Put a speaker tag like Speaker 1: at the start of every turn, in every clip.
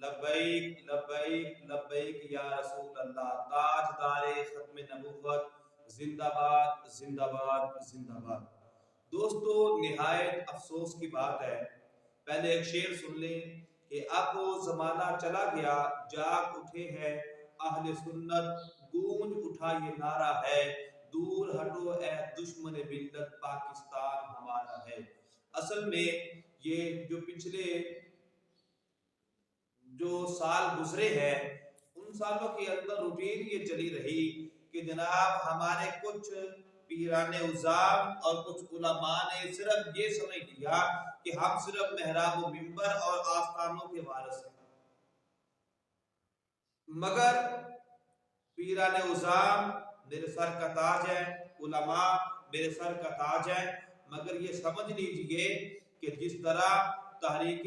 Speaker 1: لبیک لبیک لبیک یا رسول اللہ، تاجدار ختم نبوت، زندہ باد زندہ باد زندہ باد۔ دوستو، نہایت افسوس کی بات ہے، پہلے ایک شعر سن لیں کہ اب وہ زمانہ چلا گیا، جاگ اٹھے ہیں اہل سنت، گونج اٹھا یہ نعرہ ہے، دور ہٹو اے دشمن ملت، پاکستان ہمارا ہے۔ اصل میں یہ جو پچھلے جو سال گزرے ہیں، ان سالوں کے اندر روٹین یہ چلی رہی کہ جناب ہمارے کچھ پیران عظام اور کچھ علماء نے صرف یہ سمجھ لیا کہ ہم صرف محراب و منبر اور آستانوں کے وارث ہیں، مگر پیران عظام میرے سر کا تاج ہے، علماء میرے سر کا تاج ہے، مگر یہ سمجھ لیجئے کہ جس طرح تحریک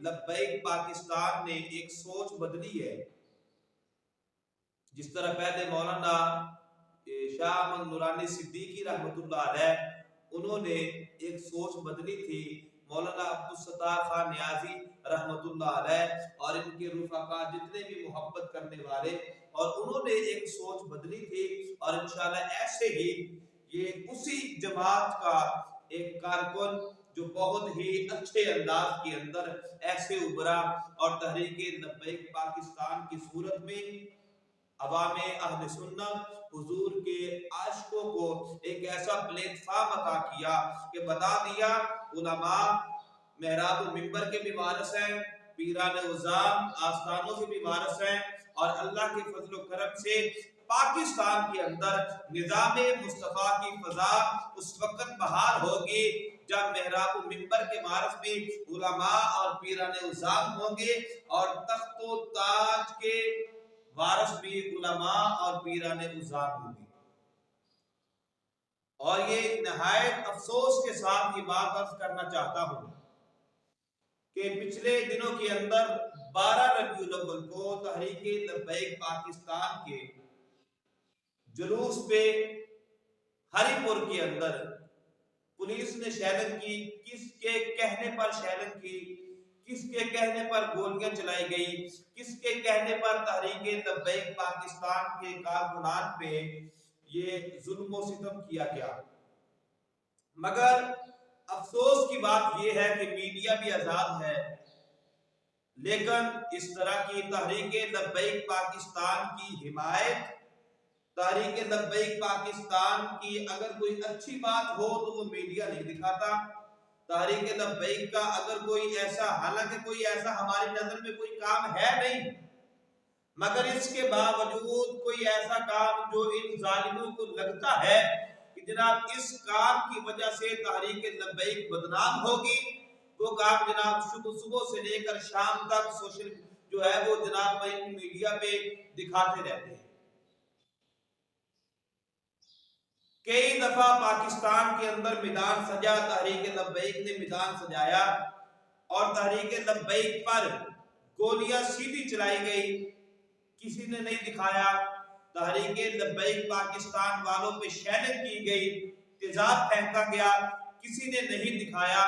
Speaker 1: لبیک پاکستان نے ایک سوچ بدلی ہے، جس طرح پہلے مولانا شاہ احمد نورانی صدیقی رحمۃ اللہ علیہ انہوں نے ایک سوچ بدلی تھی، مولانا عبدالستار خان نیازی رحمۃ اللہ علیہ اور ان کے رفقا جتنے بھی محبت کرنے والے، اور انہوں نے ایک سوچ بدلی تھی، اور انشاءاللہ ایسے ہی یہ اسی جماعت کا ایک کارکن جو بہت ہی اچھے انداز کے اندر ایسے ابھرا اور تحریک لبیک پاکستان کی صورت میں عوام اہل سنت حضور کے عاشقوں کو ایک ایسا پلیٹ فارم عطا کیا کہ بتا دیا علماء محراب و منبر کے بھی وارث ہیں، پیران عظام آستانوں کے بھی وارث ہیں، اور اللہ کے فضل و کرم سے پاکستان کے اندر نظام مصطفیٰ کی فضا اس وقت بحال ہوگی جب محراب و منبر کے وارث بھی علماء اور پیران عظام ہوں گے، اور تخت و تاج کے وارث بھی علماء اور پیران عظام ہوں گے۔ اور یہ نہایت افسوس کے ساتھ یہ بات عرض کرنا چاہتا ہوں کہ پچھلے دنوں کے اندر 12 ربیع الاول کو تحریک لبیک پاکستان کے جلوس پہ ہری پور کے اندر پولیس نے شیلنگ کی، کس کے کہنے پر شیلنگ کی، کس کے کہنے پر گولیاں چلائی گئی، کس کے کہنے پر تحریک لبیک پاکستان کے کارکنان پہ یہ ظلم و ستم کیا گیا۔ مگر افسوس کی بات یہ ہے کہ میڈیا بھی آزاد ہے، لیکن اس طرح کی تحریک لبیک پاکستان کی حمایت، تحریک لبیک پاکستان کی اگر کوئی اچھی بات ہو تو وہ میڈیا نہیں دکھاتا، تحریک لبیک کا اگر کوئی ایسا، حالانکہ کوئی ایسا ہماری نظر میں کوئی کام ہے نہیں، مگر اس کے باوجود کوئی ایسا کام جو ان ظالموں کو لگتا ہے کہ جناب اس کام کی وجہ سے تحریک لبیک بدنام ہوگی، وہ کام جناب صبح سے لے کر شام تک سوشل جو ہے وہ جناب میڈیا پہ دکھاتے رہتے ہیں۔ کئی دفعہ پاکستان کے اندر میدان سجا، تحریک لبیک نے میدان سجایا اور تحریک لبیک پر گولیاں سیدھی چلائی گئی، کسی نے نہیں دکھایا۔ تحریک لبیک پاکستان والوں پہ شیلنگ کی گئی، تیزاب پھینکا گیا، کسی نے نہیں دکھایا۔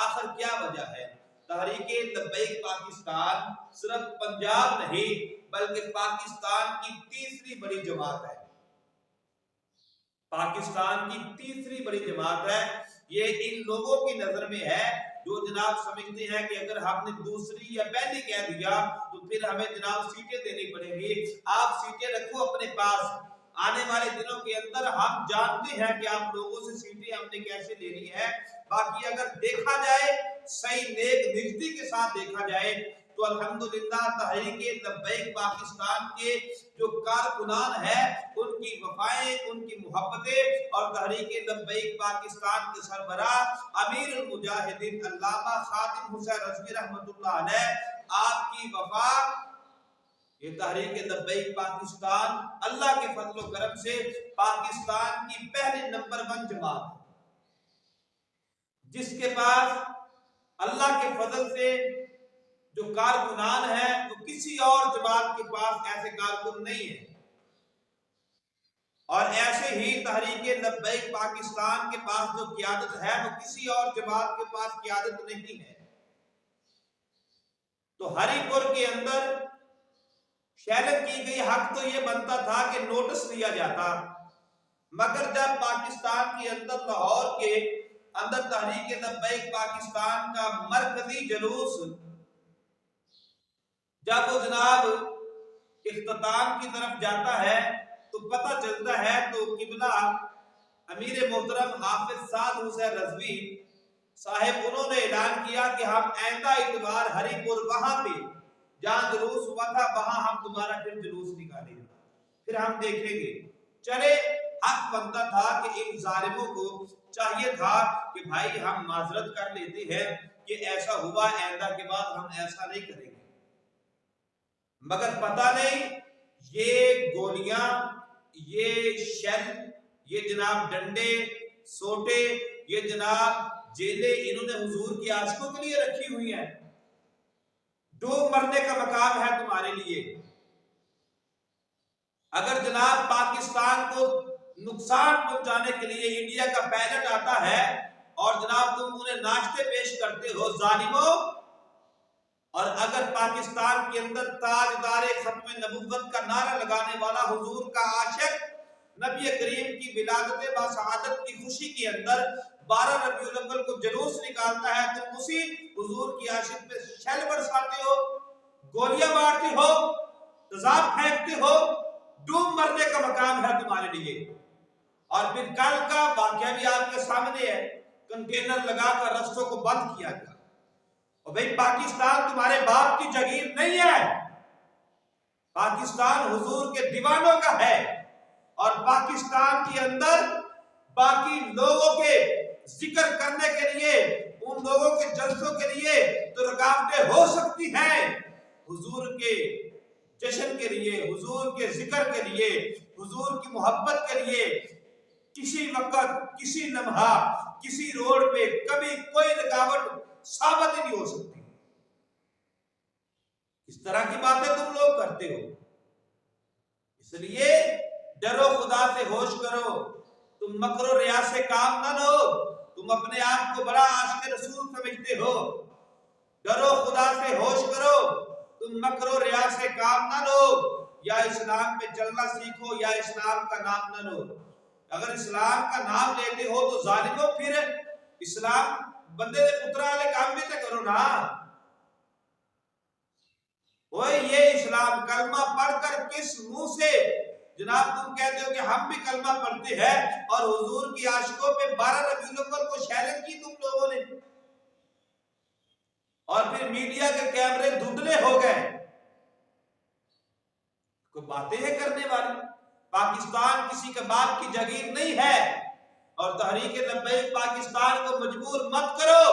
Speaker 1: آخر کیا وجہ ہے؟ تحریک لبیک پاکستان صرف پنجاب نہیں بلکہ پاکستان کی تیسری بڑی جماعت ہے، پاکستان کی تیسری بڑی جماعت ہے۔ یہ ان لوگوں کی نظر میں ہے جو جناب سمجھتے ہیں کہ اگر ہم نے دوسری یا پہلی کہہ دیا تو پھر ہمیں جناب سیٹیں دینی پڑیں گی۔ آپ سیٹیں رکھو اپنے پاس، آنے والے دنوں کے اندر ہم جانتے ہیں کہ آپ لوگوں سے سیٹیں ہم نے کیسے لینی ہے۔ باقی اگر دیکھا جائے صحیح نیک نجدی کے ساتھ دیکھا جائے تو الحمدللہ تحریک لبیک پاکستان کے جو کارکنان ہیں ان کی وفائیں، ان کی محبتیں، اور تحریک لبیک پاکستان کے سربراہ امیر المجاہدین علامہ خادم حسین رضوی رحمۃ اللہ علیہ آپ کی وفا، یہ تحریک لبیک پاکستان اللہ کے فضل و کرم سے پاکستان کی پہلی نمبر 1 جماعت ہے، جس کے پاس اللہ کے فضل سے جو کارکنان ہیں وہ کسی اور جماعت کے پاس ایسے کارکن نہیں ہیں، اور ایسے ہی تحریک لبیک پاکستان کے پاس جو قیادت ہے وہ کسی اور جماعت کے پاس قیادت نہیں ہے۔ تو ہری پور کے اندر شیلنگ کی گئی، حق تو یہ بنتا تھا کہ نوٹس لیا جاتا، مگر جب پاکستان کے اندر لاہور کے اندر تحریک لبیک پاکستان کا مرکزی جلوس جب وہ جناب اختتام کی طرف جاتا ہے تو پتہ چلتا ہے تو قبلہ امیر محترم حافظ سعد حسین رضوی صاحب انہوں نے اعلان کیا کہ ہم آئندہ اتوار ہری پور وہاں پہ جہاں جلوس ہوا تھا وہاں ہم دوبارہ پھر جلوس نکالیں گے، پھر ہم دیکھیں گے۔ چلے حق بنتا تھا کہ ان ظالموں کو چاہیے تھا کہ بھائی ہم معذرت کر لیتے ہیں کہ ایسا ہوا، آئندہ کے بعد ہم ایسا نہیں کریں گے، مگر پتہ نہیں یہ گولیاں، یہ شیل، یہ جناب ڈنڈے سوٹے، یہ جناب جیلیں انہوں نے حضور کی عاشقوں کے لیے رکھی ہوئی ہیں۔ ڈوب مرنے کا مقام ہے تمہارے لیے۔ اگر جناب پاکستان کو نقصان پہنچانے کے لیے انڈیا کا پائلٹ آتا ہے اور جناب تم انہیں ناشتے پیش کرتے ہو ظالموں، اور اگر پاکستان کے اندر تاجدار ختم نبوت کا نعرہ لگانے والا حضور کا عاشق نبی کریم کی ولادت باسعادت کی خوشی کے اندر 12 ربیع الاول کو جلوس نکالتا ہے، تم اسی حضور کی عاشق پہ شیل برساتے ہو، گولیاں مارتے ہو، تیزاب پھینکتے ہو، ڈوب مرنے کا مقام ہے تمہارے لیے۔ اور پھر کل کا واقعہ بھی آپ کے سامنے ہے، کنٹینر لگا کر رستوں کو بند کیا گیا۔ اور بھئی پاکستان تمہارے باپ کی جگیر نہیں ہے، پاکستان حضور کے دیوانوں کا ہے، اور پاکستان کے اندر باقی لوگوں کے ذکر کرنے کے لیے، ان لوگوں کے جلسوں کے لیے تو رکاوٹیں ہو سکتی ہیں، حضور کے جشن کے لیے، حضور کے ذکر کے لیے، حضور کی محبت کے لیے کسی وقت، کسی لمحہ، کسی روڈ پہ کبھی کوئی رکاوٹ ثابت ہی نہیں ہو سکتی۔ اس طرح کی باتیں تم لوگ کرتے ہو، اس لیے ڈرو، خدا سے ہوش کرو، تم مکر و ریا سے کام نہ لو، تم اپنے آپ کو بڑا عاشق رسول سمجھتے ہو، ڈرو، خدا سے ہوش کرو، تم مکر و ریا سے کام نہ لو، یا اسلام پہ چلنا سیکھو یا اسلام کا نام نہ لو۔ اگر اسلام کا نام لیتے ہو تو ظالموں پھر اسلام بندے دے پترا والے کام بھی تو کرو نا۔ وہ یہ اسلام کلمہ پڑھ کر کس منہ سے جناب تم کہتے ہو کہ ہم بھی کلمہ پڑھتے ہیں، اور حضور کی عاشقوں پہ 12 ربیع الاول کو شیلنگ کی تم لوگوں نے، اور پھر میڈیا کے کیمرے دھندلے ہو گئے۔ کوئی باتیں ہیں کرنے والی؟ پاکستان کسی کے باپ کی جگیر نہیں ہے، اور تحریک لبیک پاکستان کو مجبور مت کرو۔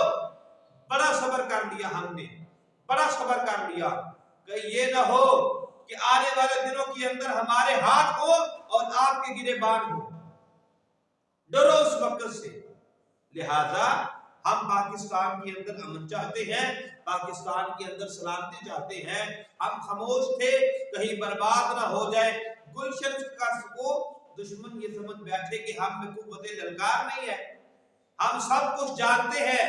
Speaker 1: بڑا صبر کر لیا ہم نے، بڑا صبر کر لیا، کہ یہ نہ ہو کہ آنے والے دنوں کے اندر ہمارے ہاتھ ہو اور آپ کے گریبان ہو۔ ڈرو اس وقت سے۔ لہذا ہم پاکستان کے اندر امن چاہتے ہیں، پاکستان کے اندر سلامتی چاہتے ہیں، ہم خاموش تھے کہیں برباد نہ ہو جائے گلشن کا سکو۔ دشمن یہ سمجھ بیٹھے کہ ہم میں قوت للکار نہیں ہے، ہم سب کچھ جانتے ہیں،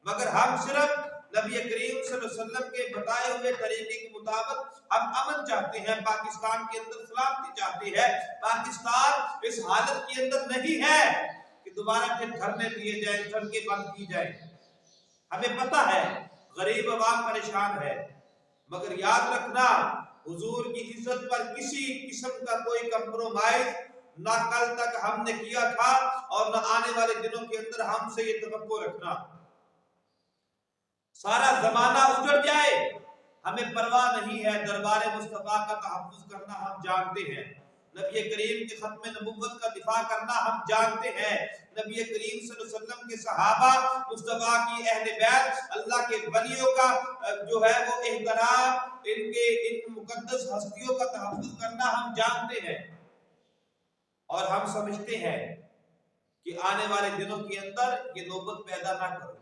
Speaker 1: مگر ہم صرف نبی کریم صلی اللہ علیہ وسلم کے بتائے ہوئے طریقے کے مطابق ہم امن چاہتے ہیں، پاکستان کے اندر سلامتی چاہتے ہیں۔ پاکستان اس حالت کے اندر نہیں ہے کہ دوبارہ پھر دھرنے دیے جائیں، سڑکیں بند کی جائیں۔ ہمیں پتہ ہے غریب عوام پریشان ہے، مگر یاد رکھنا حضور کی عزت پر کسی قسم کا کوئی کمپرومائز نہ کل تک ہم نے کیا تھا اور نہ آنے والے دنوں کے اندر ہم سے یہ توقع رکھنا۔ سارا زمانہ اجڑ جائے ہمیں پرواہ نہیں ہے، دربار مصطفیٰ کا تحفظ کرنا ہم جانتے ہیں، نبی کریم کے ختم نبوت کا دفاع کرنا ہم جانتے ہیں، نبی کریم صلی اللہ علیہ وسلم کے صحابہ مصطفیٰ کی اہل بیت اللہ کے ولیوں کا جو ہے وہ احترام، ان مقدس ہستیوں کا تحفظ کرنا ہم جانتے ہیں، اور ہم سمجھتے ہیں کہ آنے والے دنوں کے اندر یہ نوبت پیدا نہ کرو۔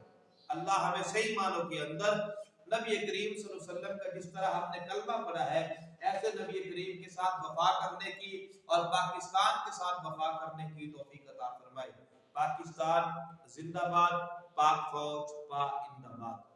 Speaker 1: اللہ ہمیں صحیح معنوں کے اندر نبی کریم صلی اللہ علیہ وسلم کا جس طرح ہم نے کلمہ پڑھا ہے ایسے نبی کریم کے ساتھ وفا کرنے کی اور پاکستان کے ساتھ وفا کرنے کی توفیق عطا فرمائے۔ پاکستان زندہ باد، پاک فوج پاک زندہ باد۔